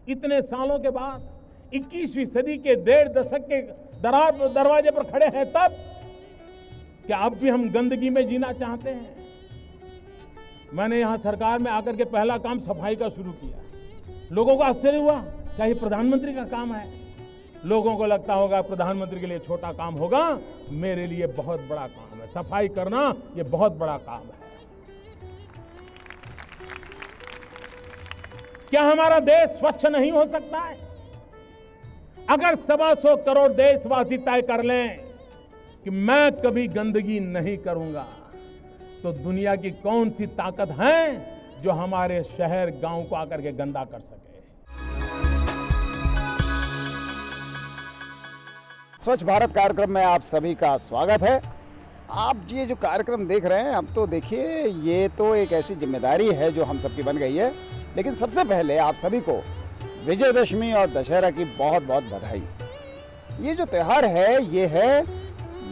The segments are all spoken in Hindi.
इतने सालों के बाद 21वीं सदी के 1.5 दशक के दरवाजे पर खड़े हैं तब क्या अब भी हम गंदगी में जीना चाहते हैं? मैंने यहां सरकार में आकर के पहला काम सफाई का शुरू किया। लोगों को आश्चर्य हुआ, क्या ये प्रधानमंत्री का काम है? लोगों को लगता होगा प्रधानमंत्री के लिए छोटा काम होगा, मेरे लिए बहुत बड़ा काम है। सफाई करना ये बहुत बड़ा काम है। क्या हमारा देश स्वच्छ नहीं हो सकता है? अगर 125 करोड़ देशवासी तय कर लें कि मैं कभी गंदगी नहीं करूंगा, तो दुनिया की कौन सी ताकत है जो हमारे शहर गांव को आकर के गंदा कर सके? स्वच्छ भारत कार्यक्रम में आप सभी का स्वागत है। आप ये जो कार्यक्रम देख रहे हैं, अब तो देखिए ये तो एक ऐसी जिम्मेदारी है जो हम सबकी बन गई है। लेकिन सबसे पहले आप सभी को विजयदशमी और दशहरा की बहुत बहुत बधाई। ये जो त्यौहार है ये है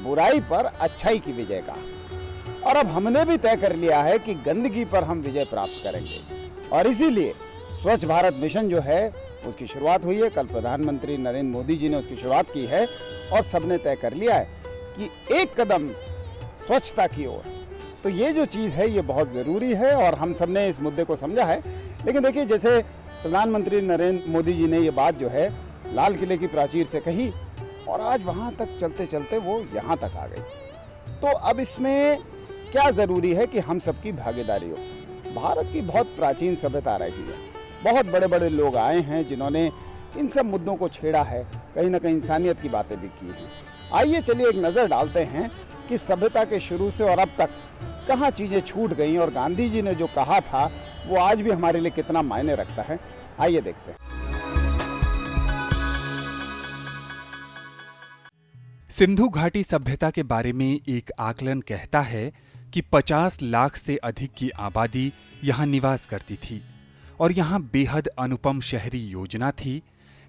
बुराई पर अच्छाई की विजय का, और अब हमने भी तय कर लिया है कि गंदगी पर हम विजय प्राप्त करेंगे। और इसीलिए स्वच्छ भारत मिशन जो है उसकी शुरुआत हुई है। कल प्रधानमंत्री नरेंद्र मोदी जी ने उसकी शुरुआत की है और सबने तय कर लिया है कि एक कदम स्वच्छता की ओर। तो ये जो चीज़ है ये बहुत ज़रूरी है और हम सबने इस मुद्दे को समझा है। लेकिन देखिए, जैसे प्रधानमंत्री नरेंद्र मोदी जी ने ये बात जो है लाल किले की प्राचीर से कही और आज वहाँ तक चलते चलते वो यहाँ तक आ गई, तो अब इसमें क्या ज़रूरी है कि हम सबकी भागीदारी हो। भारत की बहुत प्राचीन सभ्यता रही है, बहुत बड़े बड़े लोग आए हैं जिन्होंने इन सब मुद्दों को छेड़ा है, कहीं ना कहीं इंसानियत की बातें भी की हैं। आइए चलिए एक नज़र डालते हैं कि सभ्यता के शुरू से और अब तक कहाँ चीज़ें छूट गई और गांधी जी ने जो कहा था वो आज भी हमारे लिए कितना मायने रखता है। आइए देखते हैं। सिंधु घाटी सभ्यता के बारे में एक आकलन कहता है कि 50 लाख से अधिक की आबादी यहाँ निवास करती थी और यहाँ बेहद अनुपम शहरी योजना थी,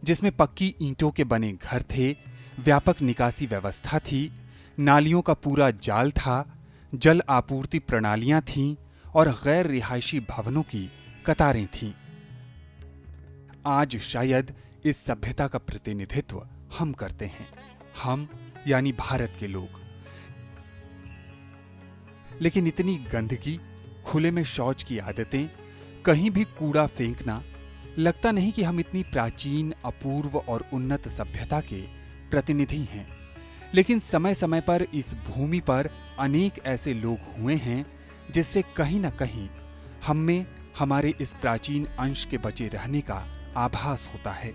जिसमें पक्की ईंटों के बने घर थे, व्यापक निकासी व्यवस्था थी, नालियों का पूरा जाल था, जल आपूर्ति प्रणालियां थीं और गैर रिहायशी भवनों की कतारें थीं। आज शायद इस सभ्यता का प्रतिनिधित्व हम करते हैं, हम यानी भारत के लोग। लेकिन इतनी गंदगी, खुले में शौच की आदतें, कहीं भी कूड़ा फेंकना, लगता नहीं कि हम इतनी प्राचीन, अपूर्व और उन्नत सभ्यता के प्रतिनिधि हैं। लेकिन समय समय पर इस भूमि पर अनेक ऐसे लोग हुए हैं जिससे कहीं न कहीं हम में हमारे इस प्राचीन अंश के बचे रहने का आभास होता है।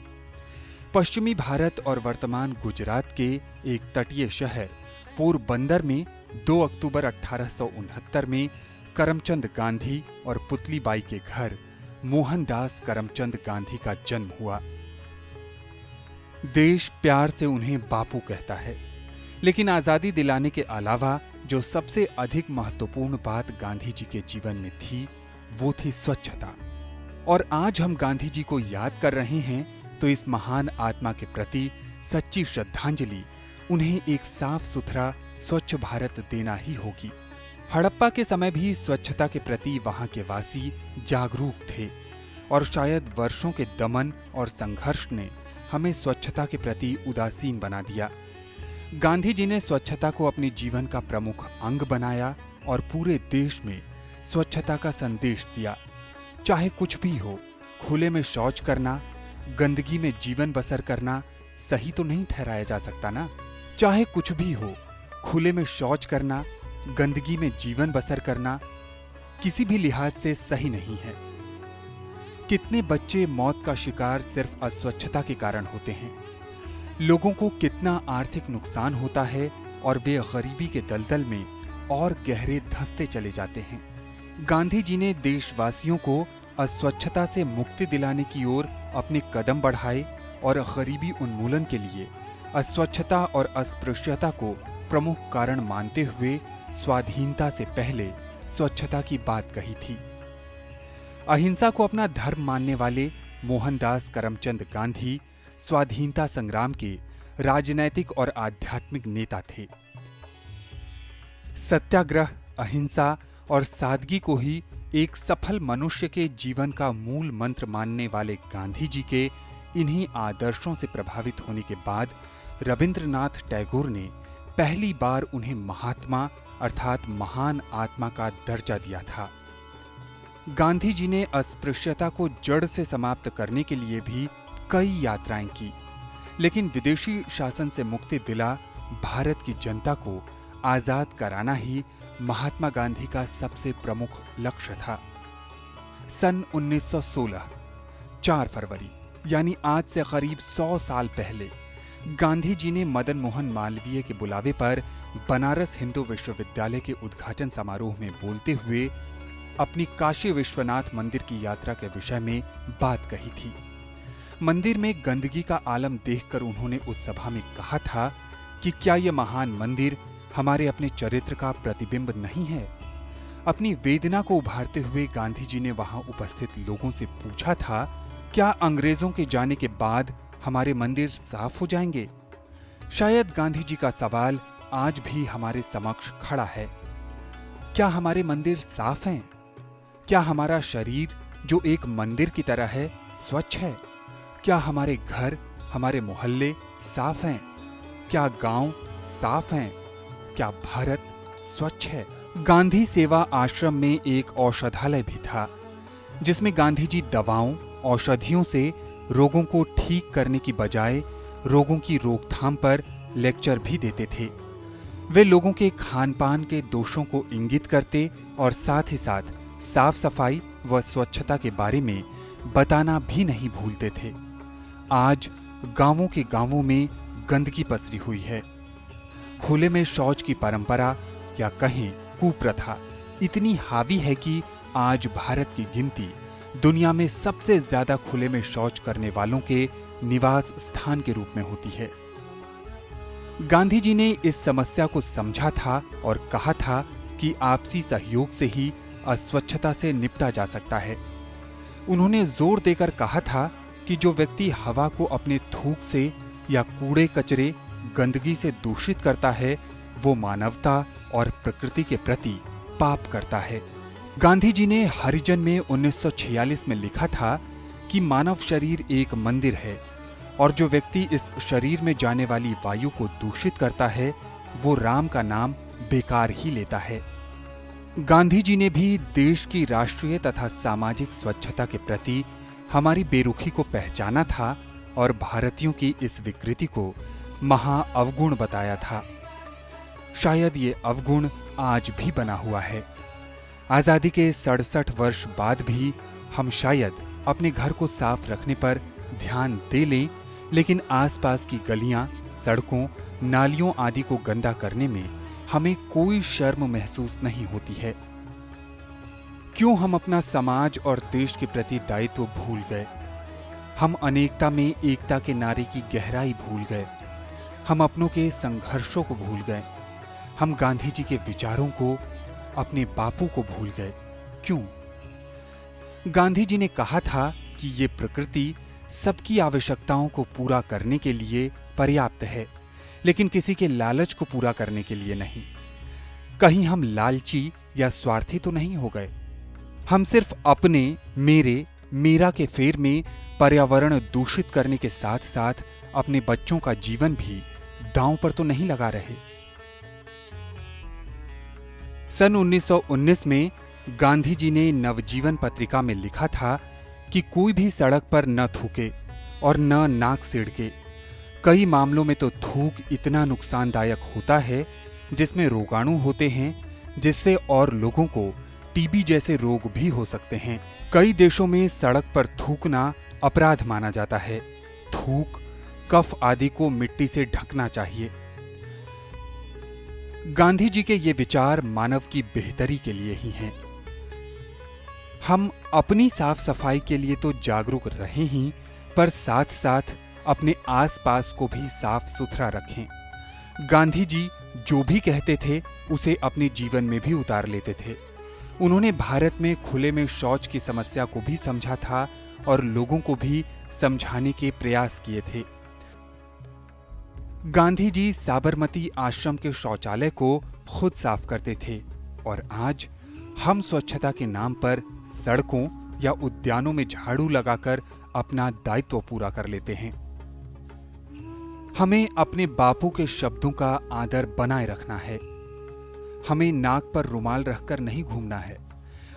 पश्चिमी भारत और वर्तमान गुजरात के एक तटीय शहर पोरबंदर में 2 अक्टूबर 1869 में करमचंद गांधी और पुतलीबाई के घर मोहनदास करमचंद गांधी का जन्म हुआ। देश प्यार से उन्हें बापू कहता है, लेकिन आजादी दिलाने के अलावा जो सबसे अधिक महत्वपूर्ण बात गांधी जी के जीवन में थी वो थी स्वच्छता। और आज हम गांधी जी को याद कर रहे हैं तो इस महान आत्मा के प्रति सच्ची श्रद्धांजलि उन्हें एक साफ सुथरा स्वच्छ भारत देना ही होगी। हड़प्पा के समय भी स्वच्छता के प्रति वहां के वासी जागरूक थे और शायद वर्षों के दमन और संघर्ष ने हमें स्वच्छता के प्रति उदासीन बना दिया। गांधी जी ने स्वच्छता को अपने जीवन का प्रमुख अंग बनाया और पूरे देश में स्वच्छता का संदेश दिया। चाहे कुछ भी हो, खुले में शौच करना, गंदगी में जीवन बसर करना सही तो नहीं ठहराया जा सकता ना। चाहे कुछ भी हो, खुले में शौच करना, गंदगी में जीवन बसर करना किसी भी लिहाज से सही नहीं है। कितने बच्चे मौत का शिकार सिर्फ अस्वच्छता के कारण होते हैं। लोगों को कितना आर्थिक नुकसान होता है और वे गरीबी के दलदल में और गहरे धंसते चले जाते हैं। गांधी जी ने देशवासियों को अस्वच्छता से मुक्ति दिलाने की ओर अपने कदम बढ़ाए और गरीबी उन्मूलन के लिए अस्वच्छता और अस्पृश्यता को प्रमुख कारण मानते हुए स्वाधीनता से पहले स्वच्छता की बात कही थी। अहिंसा को अपना धर्म मानने वाले मोहनदास करमचंद गांधी स्वाधीनता संग्राम के राजनैतिक और आध्यात्मिक नेता थे। सत्याग्रह, अहिंसा और सादगी को ही एक सफल मनुष्य के जीवन का मूल मंत्र मानने वाले गांधी जी के इन्हीं आदर्शों से प्रभावित होने के बाद रविंद्रनाथ टैगोर ने पहली बार उन्हें महात्मा अर्थात महान आत्मा का दर्जा दिया था। गांधी जी ने अस्पृश्यता को जड़ से समाप्त करने के लिए भी कई यात्राएं की, लेकिन विदेशी शासन से मुक्ति दिला भारत की जनता को आजाद कराना ही महात्मा गांधी का सबसे प्रमुख लक्ष्य था। सन 1916 4 फरवरी यानी आज से करीब 100 साल पहले गांधी जी ने मदन मोहन मालवीय के बुलावे पर बनारस हिंदू विश्वविद्यालय के उद्घाटन समारोह में बोलते हुए अपनी काशी विश्वनाथ मंदिर की यात्रा के विषय में बात कही थी। मंदिर में गंदगी का आलम देखकर उन्होंने उस सभा में कहा था कि क्या यह महान मंदिर हमारे अपने चरित्र का प्रतिबिंब नहीं है। अपनी वेदना को उभारते हुए गांधी जी ने वहां उपस्थित लोगों से पूछा था, क्या अंग्रेजों के जाने के बाद हमारे मंदिर साफ हो जाएंगे? शायद गांधी जी का सवाल आज भी हमारे समक्ष खड़ा है। क्या हमारे मंदिर साफ हैं? क्या हमारा शरीर जो एक मंदिर की तरह है स्वच्छ है? क्या हमारे घर, हमारे मोहल्ले साफ हैं? क्या गांव साफ हैं? क्या भारत स्वच्छ है? गांधी सेवा आश्रम में एक औषधालय भी था, जिसमें गांधी जी दवाओं, औषधियों से रोगों को ठीक करने की बजाय रोगों की रोकथाम पर लेक्चर भी देते थे। वे लोगों के खान पान के दोषों को इंगित करते और साथ ही साथ साफ सफाई व स्वच्छता के बारे में बताना भी नहीं भूलते थे। आज गांवों के गांवों में गंदगी पसरी हुई है। खुले में शौच की परंपरा या कहें कुप्रथा इतनी हावी है कि आज भारत की गिनती दुनिया में सबसे ज्यादा खुले में शौच करने वालों के निवास स्थान के रूप में होती है। गांधी जी ने इस समस्या को समझा था और कहा था कि आपसी सहयोग से ही अस्वच्छता से निपटा जा सकता है। उन्होंने जोर देकर कहा था कि जो व्यक्ति हवा को अपने थूक से या कूड़े कचरे गंदगी से दूषित करता है, वो मानवता और प्रकृति के प्रति पाप करता है। गांधी जी ने हरिजन में 1946 में लिखा था कि मानव शरीर एक मंदिर है और जो व्यक्ति इस शरीर में जाने वाली वायु को दूषित करता है, वो राम का नाम बेकार ही लेता है। गांधी जी ने भी देश की राष्ट्रीय तथा सामाजिक स्वच्छता के प्रति हमारी बेरुखी को पहचाना था और भारतीयों की इस विकृति को महाअवगुण बताया था। शायद ये अवगुण आज भी बना हुआ है। आजादी के 67 वर्ष बाद भी हम शायद अपने घर को साफ रखने पर ध्यान दे लें, लेकिन आसपास की गलियां, सड़कों, नालियों आदि को गंदा करने में हमें कोई शर्म महसूस नहीं होती है। क्यों हम अपना समाज और देश के प्रति दायित्व भूल गए? हम अनेकता में एकता के नारे की गहराई भूल गए। हम अपनों के संघर्षों को भूल गए। हम गांधी जी के विचारों को, अपने बापू को भूल गए। क्यों? गांधी जी ने कहा था कि ये प्रकृति सबकी आवश्यकताओं को पूरा करने के लिए पर्याप्त है, लेकिन किसी के लालच को पूरा करने के लिए नहीं। कहीं हम लालची या स्वार्थी तो नहीं हो गए? हम सिर्फ अपने, मेरे, मेरा के फेर में पर्यावरण दूषित करने के साथ साथ अपने बच्चों का जीवन भी दांव पर तो नहीं लगा रहे। सन 1919 में गांधी जी ने नवजीवन पत्रिका में लिखा था कि कोई भी सड़क पर न थूके और न नाक सिड़के। कई मामलों में तो थूक इतना नुकसानदायक होता है जिसमें रोगाणु होते हैं, जिससे और लोगों को टीबी जैसे रोग भी हो सकते हैं। कई देशों में सड़क पर थूकना अपराध माना जाता है। थूक, कफ आदि को मिट्टी से ढकना चाहिए। गांधी जी के ये विचार मानव की बेहतरी के लिए ही हैं। हम अपनी साफ सफाई के लिए तो जागरूक रहे ही, पर साथ साथ अपने आसपास को भी साफ सुथरा रखें। गांधी जी जो भी कहते थे उसे अपने जीवन में भी उतार लेते थे। उन्होंने भारत में खुले में शौच की समस्या को भी समझा था और लोगों को भी समझाने के प्रयास किए थे। गांधी जी साबरमती आश्रम के शौचालय को खुद साफ करते थे और आज हम स्वच्छता के नाम पर सड़कों या उद्यानों में झाड़ू लगाकर अपना दायित्व पूरा कर लेते हैं। हमें अपने बापू के शब्दों का आदर बनाए रखना है। हमें नाक पर रुमाल रखकर नहीं घूमना है,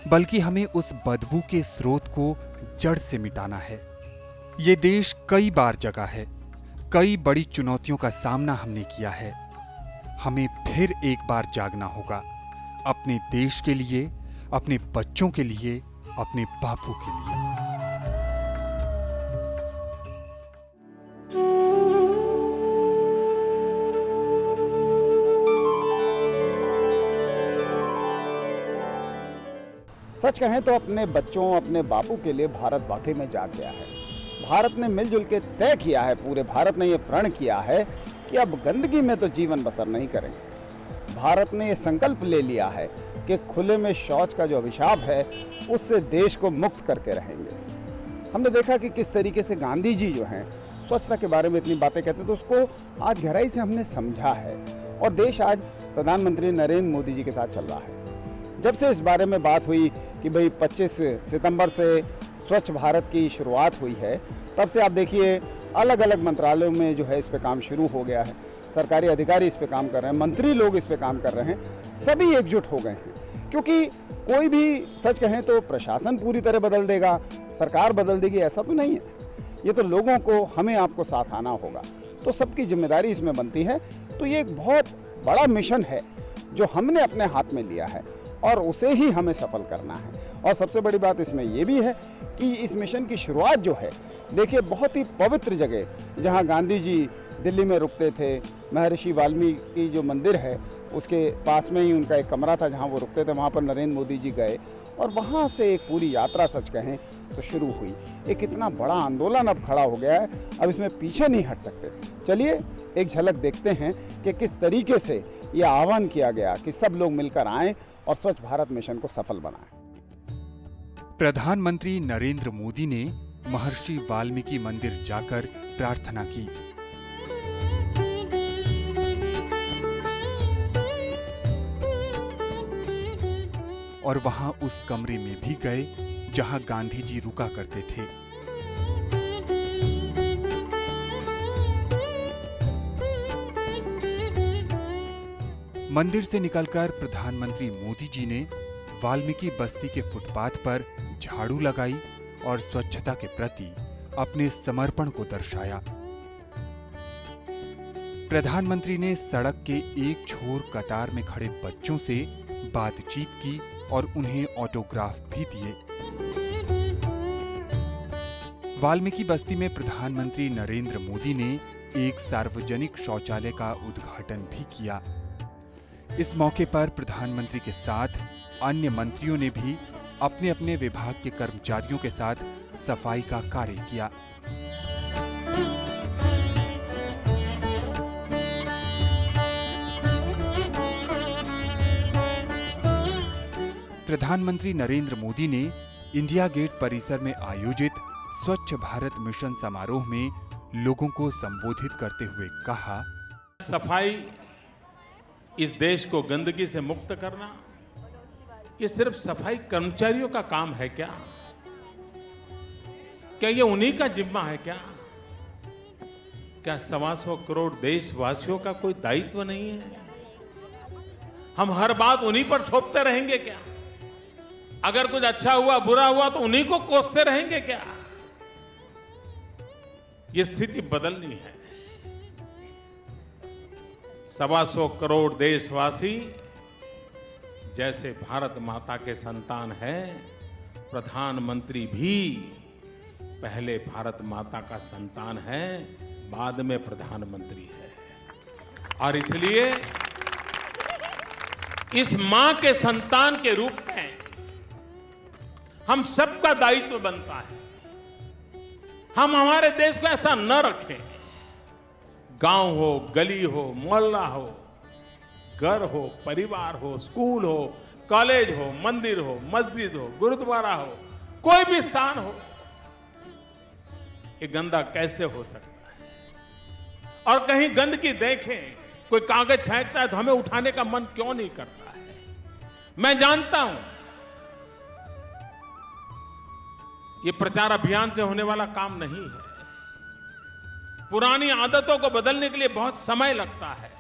बल्कि हमें उस बदबू के स्रोत को जड़ से मिटाना है। ये देश कई बार जगा है, कई बड़ी चुनौतियों का सामना हमने किया है। हमें फिर एक बार जागना होगा, अपने देश के लिए, अपने बच्चों के लिए, अपने बापू के लिए। सच कहें तो अपने बच्चों, अपने बापू के लिए भारत वाकई में जाग गया है। भारत ने मिलजुल के तय किया है, पूरे भारत ने यह प्रण किया है कि अब गंदगी में तो जीवन बसर नहीं करेंगे। भारत ने यह संकल्प ले लिया है कि खुले में शौच का जो अभिशाप है उससे देश को मुक्त करके रहेंगे। हमने देखा कि किस तरीके से गांधी जी जो हैं स्वच्छता के बारे में इतनी बातें कहते, तो उसको आज गहराई से हमने समझा है और देश आज प्रधानमंत्री नरेंद्र मोदी जी के साथ चल रहा है। जब से इस बारे में बात हुई कि भाई 25 सितंबर से स्वच्छ भारत की शुरुआत हुई है, तब से आप देखिए अलग अलग मंत्रालयों में जो है इस पे काम शुरू हो गया है। सरकारी अधिकारी इस पे काम कर रहे हैं, मंत्री लोग इस पे काम कर रहे हैं, सभी एकजुट हो गए हैं। क्योंकि कोई भी सच कहें तो प्रशासन पूरी तरह बदल देगा, सरकार बदल देगी, ऐसा तो नहीं है। ये तो लोगों को, हमें आपको साथ आना होगा, तो सबकी जिम्मेदारी इसमें बनती है। तो ये एक बहुत बड़ा मिशन है जो हमने अपने हाथ में लिया है और उसे ही हमें सफल करना है। और सबसे बड़ी बात इसमें यह भी है कि इस मिशन की शुरुआत जो है, देखिए बहुत ही पवित्र जगह जहां गांधी जी दिल्ली में रुकते थे, महर्षि वाल्मीकि जो मंदिर है उसके पास में ही उनका एक कमरा था जहां वो रुकते थे, वहां पर नरेंद्र मोदी जी गए और वहां से एक पूरी यात्रा सच कहें तो शुरू हुई। एक इतना बड़ा आंदोलन अब खड़ा हो गया है, अब इसमें पीछे नहीं हट सकते। चलिए एक झलक देखते हैं कि किस तरीके से यह आह्वान किया गया कि सब लोग मिलकर आएं और स्वच्छ भारत मिशन को सफल बनाएं। प्रधानमंत्री नरेंद्र मोदी ने महर्षि वाल्मीकि मंदिर जाकर प्रार्थना की। और वहां उस कमरे में भी गए जहां गांधी जी रुका करते थे। मंदिर से निकलकर प्रधानमंत्री मोदी जी ने वाल्मीकि बस्ती के फुटपाथ पर झाड़ू लगाई और स्वच्छता के प्रति अपने समर्पण को दर्शाया। प्रधानमंत्री ने सड़क के एक छोर कतार में खड़े बच्चों से बातचीत की और उन्हें ऑटोग्राफ भी दिए। वाल्मीकि बस्ती में प्रधानमंत्री नरेंद्र मोदी ने एक सार्वजनिक शौचालय का उद्घाटन भी किया। इस मौके पर प्रधानमंत्री के साथ अन्य मंत्रियों ने भी अपने अपने विभाग के कर्मचारियों के साथ सफाई का कार्य किया। प्रधानमंत्री नरेंद्र मोदी ने इंडिया गेट परिसर में आयोजित स्वच्छ भारत मिशन समारोह में लोगों को संबोधित करते हुए कहा, सफाई इस देश को गंदगी से मुक्त करना, ये सिर्फ सफाई कर्मचारियों का काम है क्या? क्या ये उन्हीं का जिम्मा है क्या? क्या 125 करोड़ देशवासियों का कोई दायित्व नहीं है? हम हर बात उन्हीं पर थोपते रहेंगे क्या? अगर कुछ अच्छा हुआ, बुरा हुआ तो उन्हीं को कोसते रहेंगे क्या? ये स्थिति बदलनी है। 125 करोड़ देशवासी जैसे भारत माता के संतान हैं, प्रधानमंत्री भी पहले भारत माता का संतान है, बाद में प्रधानमंत्री है। और इसलिए इस मां के संतान के रूप में हम सबका दायित्व बनता है। हम हमारे देश को ऐसा न रखें, गांव हो, गली हो, मोहल्ला हो, घर हो, परिवार हो, स्कूल हो, कॉलेज हो, मंदिर हो, मस्जिद हो, गुरुद्वारा हो, कोई भी स्थान हो, ये गंदा कैसे हो सकता है? और कहीं गंदगी देखें, कोई कागज फेंकता है तो हमें उठाने का मन क्यों नहीं करता है? मैं जानता हूं ये प्रचार अभियान से होने वाला काम नहीं है। पुरानी आदतों को बदलने के लिए बहुत समय लगता है,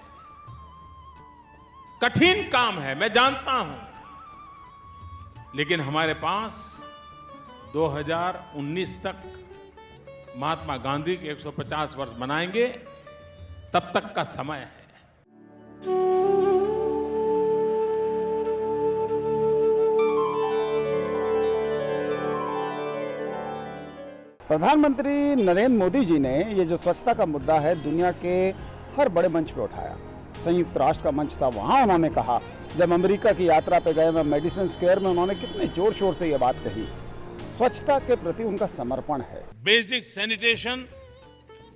कठिन काम है, मैं जानता हूं, लेकिन हमारे पास 2019 तक महात्मा गांधी के 150 वर्ष मनाएंगे, तब तक का समय है। प्रधानमंत्री नरेंद्र मोदी जी ने ये जो स्वच्छता का मुद्दा है दुनिया के हर बड़े मंच पे उठाया। संयुक्त राष्ट्र का मंच था, वहां उन्होंने कहा, जब अमेरिका की यात्रा पे गए मैं मेडिसन स्क्वायर में, उन्होंने कितने जोर शोर से ये बात कही। स्वच्छता के प्रति उनका समर्पण है। बेसिक सैनिटेशन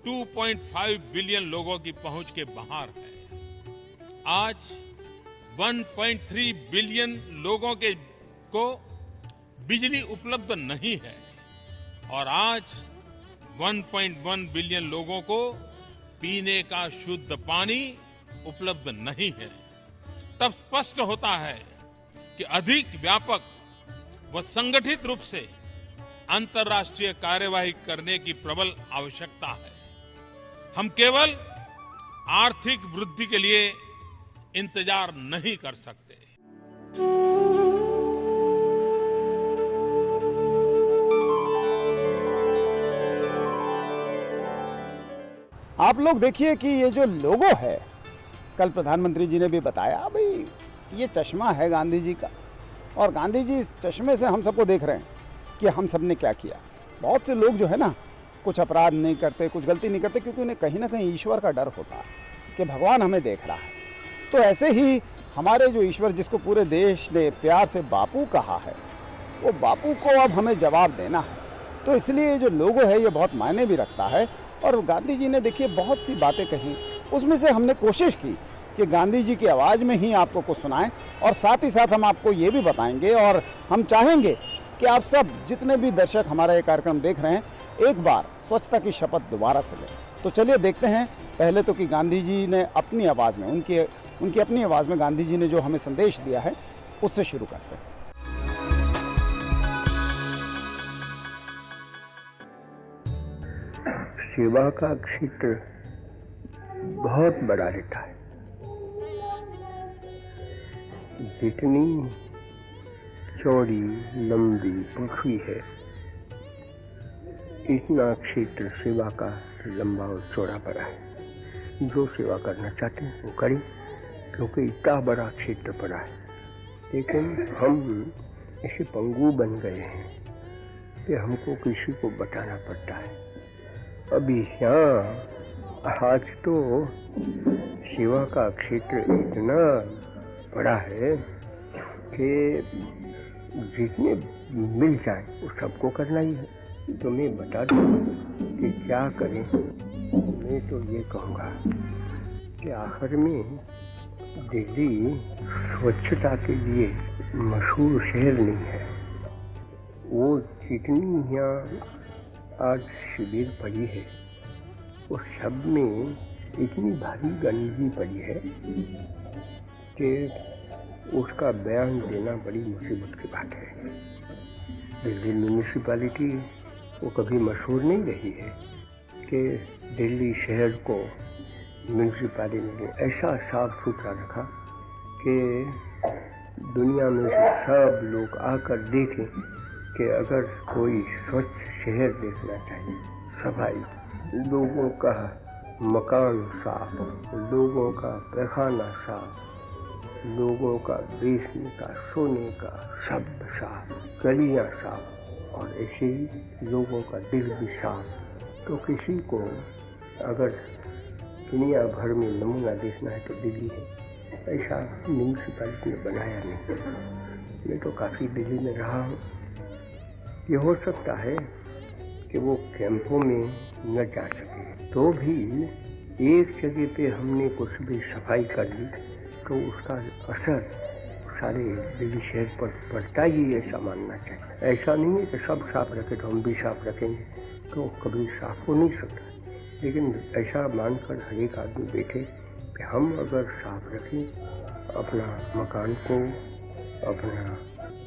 2.5 बिलियन लोगों की पहुंच के बाहर है। आज 1.3 बिलियन लोगों को बिजली उपलब्ध नहीं है और आज 1.1 बिलियन लोगों को पीने का शुद्ध पानी उपलब्ध नहीं है। तब स्पष्ट होता है कि अधिक व्यापक व संगठित रूप से अंतर्राष्ट्रीय कार्यवाही करने की प्रबल आवश्यकता है। हम केवल आर्थिक वृद्धि के लिए इंतजार नहीं कर सकते। आप लोग देखिए कि ये जो लोगो है, कल प्रधानमंत्री जी ने भी बताया, भाई ये चश्मा है गांधी जी का, और गांधी जी इस चश्मे से हम सबको देख रहे हैं कि हम सब ने क्या किया। बहुत से लोग जो है ना, कुछ अपराध नहीं करते, कुछ गलती नहीं करते, क्योंकि उन्हें कहीं ना कहीं ईश्वर का डर होता है कि भगवान हमें देख रहा है। तो ऐसे ही हमारे जो ईश्वर, जिसको पूरे देश ने प्यार से बापू कहा है, वो बापू को अब हमें जवाब देना है। तो इसलिए जो लोगो है ये बहुत मायने भी रखता है। और गांधी जी ने देखिए बहुत सी बातें कही, उसमें से हमने कोशिश की कि गांधी जी की आवाज़ में ही आपको कुछ सुनाएं, और साथ ही साथ हम आपको ये भी बताएंगे, और हम चाहेंगे कि आप सब जितने भी दर्शक हमारा ये कार्यक्रम देख रहे हैं, एक बार स्वच्छता की शपथ दोबारा से लें। तो चलिए देखते हैं पहले तो कि गांधी जी ने अपनी आवाज़ में, उनकी अपनी आवाज़ में गांधी जी ने जो हमें संदेश दिया है, उससे शुरू करते हैं। सेवा का क्षेत्र बहुत बड़ा रहता है। जितनी चौड़ी लंबी पृथ्वी है, इतना क्षेत्र सेवा का लंबा और चौड़ा बड़ा है। जो सेवा करना चाहते हैं वो करें, क्योंकि इतना बड़ा क्षेत्र पड़ा है। लेकिन हम ऐसे पंगु बन गए हैं कि हमको किसी को बताना पड़ता है। अभी यहाँ आज तो सेवा का क्षेत्र इतना बड़ा है कि जितने मिल जाए वो सबको करना ही है। तो मैं बता दूँ कि क्या करें। मैं तो ये कहूँगा कि आखिर में दिल्ली स्वच्छता के लिए मशहूर शहर नहीं है। वो जितनी यहाँ आज शिविर पड़ी है, उस सब में इतनी भारी गंदगी पड़ी है कि उसका बयान देना बड़ी मुसीबत की बात है। दिल्ली म्यूनिसिपैलिटी वो कभी मशहूर नहीं रही है कि दिल्ली शहर को म्यूनिसिपैलिटी ने ऐसा साफ सुथरा रखा कि दुनिया में से सब लोग आकर देखें कि अगर कोई स्वच्छ शहर देखना चाहिए, सफाई, लोगों का मकान साफ, लोगों का पैखाना साफ, लोगों का बेचने का, सोने का सब साफ, गलियां साफ, और ऐसे ही लोगों का दिल भी साफ। तो किसी को अगर दुनिया भर में नमूना देखना है तो दिल्ली है। ऐसा म्यूनिसिपैलिटी ने बनाया नहीं। मैं तो काफ़ी दिल्ली में रहा हूँ। ये हो सकता है कि वो कैंपों में न जा सके, तो भी एक जगह पे हमने कुछ भी सफाई कर ली तो उसका असर सारे दिल्ली शहर पर पड़ता ही, ऐसा मानना चाहिए। ऐसा नहीं है कि सब साफ रखें तो हम भी साफ रखेंगे, तो कभी साफ हो नहीं सकता। लेकिन ऐसा मानकर हर एक आदमी बैठे कि हम अगर साफ रखें अपना मकान को, अपना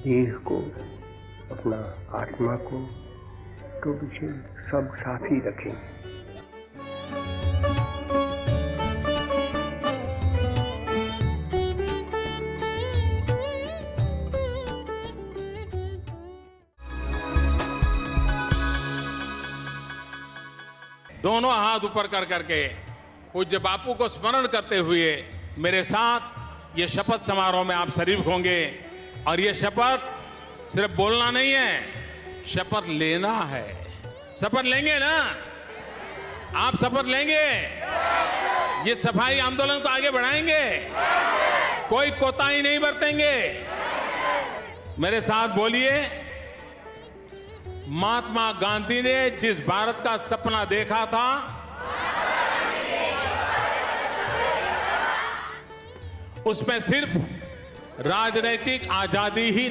देह को, अपना आत्मा को, तो विषय सब साथ ही रखेंगे। दोनों हाथ ऊपर कर करके पूज्य बापू को स्मरण करते हुए मेरे साथ ये शपथ समारोह में आप शरीक होंगे। और ये शपथ सिर्फ बोलना नहीं है, शपथ लेना है। शपथ लेंगे ना? आप शपथ लेंगे? ये सफाई आंदोलन को आगे बढ़ाएंगे, कोई कोताही नहीं बरतेंगे। मेरे साथ बोलिए, महात्मा गांधी ने जिस भारत का सपना देखा था, उसमें सिर्फ राजनीतिक आजादी ही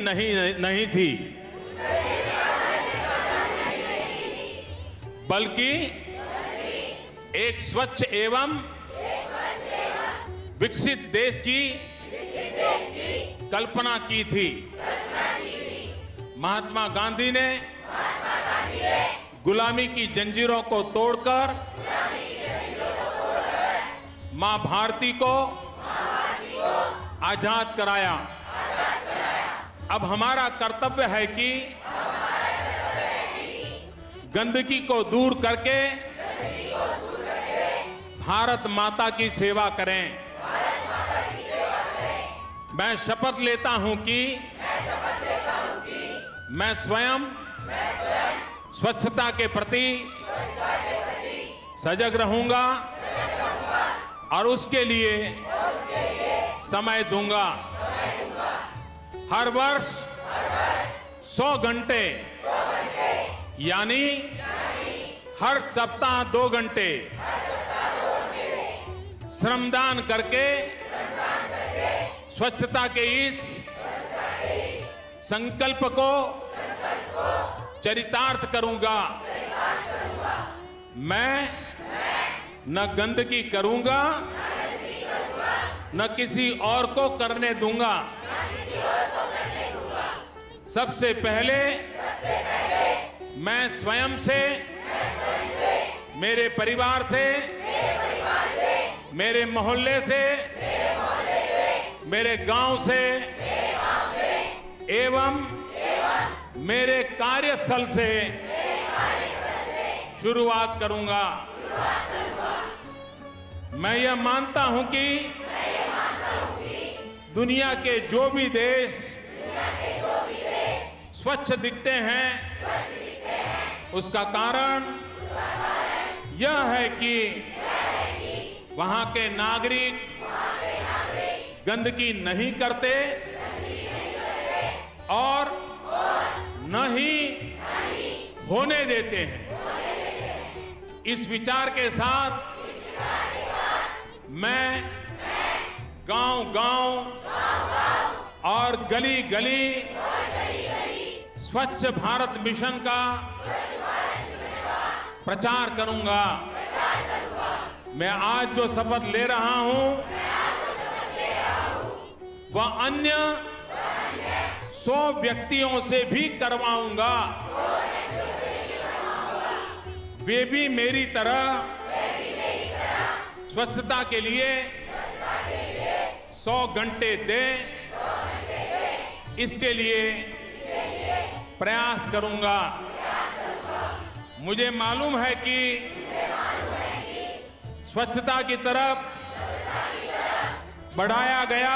नहीं थी, बल्कि एक स्वच्छ एवं विकसित देश की कल्पना की थी। महात्मा गांधी ने गुलामी की जंजीरों को तोड़कर मां भारती को आजाद कराया। अब हमारा कर्तव्य है कि गंदगी को दूर करके भारत माता की सेवा करें। मैं शपथ लेता हूं कि मैं स्वयं स्वच्छता के प्रति सजग रहूंगा और उसके लिए समय दूंगा। हर वर्ष 100 घंटे यानी हर सप्ताह 2 घंटे श्रमदान करके स्वच्छता के इस संकल्प को चरितार्थ करूंगा। मैं न गंदगी करूंगा, न किसी और को करने दूंगा। सबसे पहले मैं स्वयं से, मेरे परिवार से, मेरे मोहल्ले से, मेरे गांव से एवं मेरे कार्यस्थल से शुरुआत करूंगा। मैं यह मानता हूं कि दुनिया के जो भी देश स्वच्छ दिखते हैं, उसका कारण यह है कि वहां के नागरिक गंदगी नहीं करते और न ही होने देते हैं। इस विचार के साथ मैं गांव-गांव और गली-गली स्वच्छ भारत मिशन का प्रचार करूंगा। मैं आज जो शपथ ले रहा हूं वह अन्य 100 व्यक्तियों से भी करवाऊंगा। वे भी मेरी तरह स्वच्छता के लिए 100 घंटे दें, इसके लिए प्रयास करूंगा। मुझे मालूम है कि स्वच्छता की तरफ बढ़ाया गया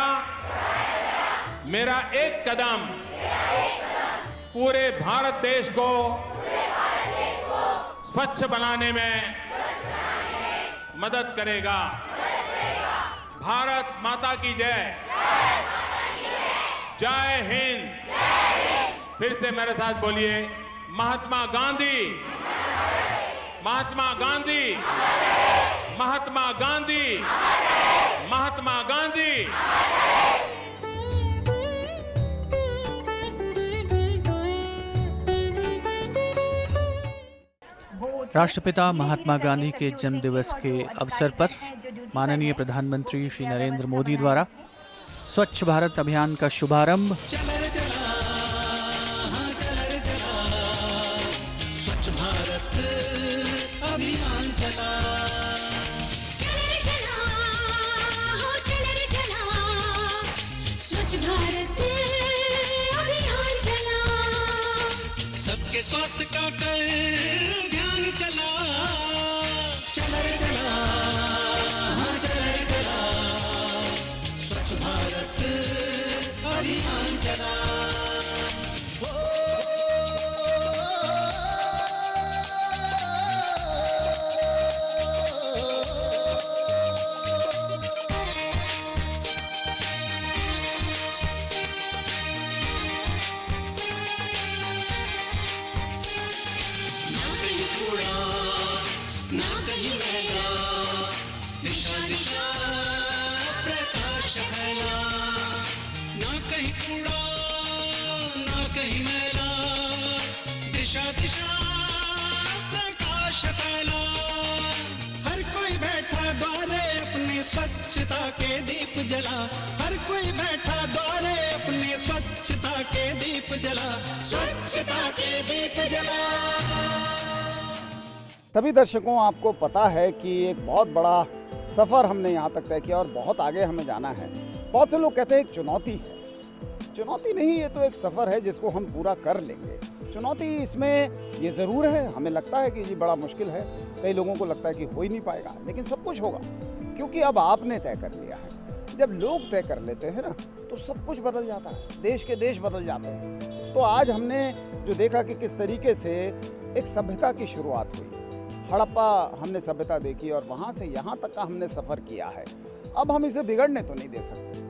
मेरा एक कदम पूरे भारत देश को स्वच्छ बनाने में मदद करेगा। भारत माता की जय। जय हिंद। फिर से मेरे साथ बोलिए, महात्मा गांधी, महात्मा गांधी, महात्मा गांधी, महात्मा गांधी। राष्ट्रपिता महात्मा गांधी के जन्म दिवस के अवसर पर माननीय प्रधानमंत्री श्री नरेंद्र मोदी द्वारा स्वच्छ भारत अभियान का शुभारंभ। स्वास्थ्य का कर ध्यान चला, चला रे चला, हाँ चला रे चला, स्वच्छ भारत अभियान चला। ना कहीं मैला, दिशा दिशा प्रकाश फैला, ना कहीं कूड़ा, ना कहीं मैला, दिशा दिशा प्रकाश फैला। हर कोई बैठा द्वारे अपने स्वच्छता के दीप जला, हर कोई बैठा द्वारे अपने स्वच्छता के दीप जला, स्वच्छता के दीप जला। सभी दर्शकों, आपको पता है कि एक बहुत बड़ा सफ़र हमने यहाँ तक तय किया और बहुत आगे हमें जाना है। बहुत से लोग कहते हैं एक चुनौती है। चुनौती नहीं, ये तो एक सफ़र है जिसको हम पूरा कर लेंगे। चुनौती इसमें ये ज़रूर है, हमें लगता है कि ये बड़ा मुश्किल है, कई लोगों को लगता है कि हो ही नहीं पाएगा, लेकिन सब कुछ होगा, क्योंकि अब आपने तय कर लिया है। जब लोग तय कर लेते हैं ना, तो सब कुछ बदल जाता है, देश के देश बदल जाते हैं। तो आज हमने जो देखा कि किस तरीके से एक सभ्यता की शुरुआत हुई, हड़प्पा हमने सभ्यता देखी और वहाँ से यहाँ तक का हमने सफ़र किया है। अब हम इसे बिगड़ने तो नहीं दे सकते,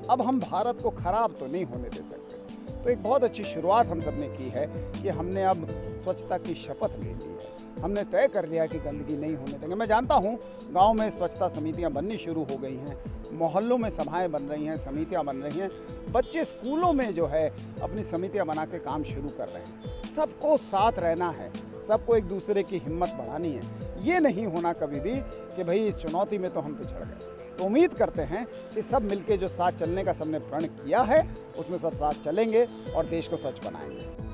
अब हम भारत को खराब तो नहीं होने दे सकते। तो एक बहुत अच्छी शुरुआत हम सब ने की है कि हमने अब स्वच्छता की शपथ ले ली है। हमने तय कर लिया कि गंदगी नहीं होने देंगे। मैं जानता हूँ गांव में स्वच्छता समितियाँ बननी शुरू हो गई हैं, मोहल्लों में सभाएं बन रही हैं, समितियाँ बन रही हैं, बच्चे स्कूलों में जो है अपनी समितियाँ बना के काम शुरू कर रहे हैं। सबको साथ रहना है, सबको एक दूसरे की हिम्मत बढ़ानी है। ये नहीं होना कभी भी कि भाई इस चुनौती में तो हम पिछड़ गए। तो उम्मीद करते हैं कि सब मिलके जो साथ चलने का सबने प्रण किया है उसमें सब साथ चलेंगे और देश को स्वच्छ बनाएंगे।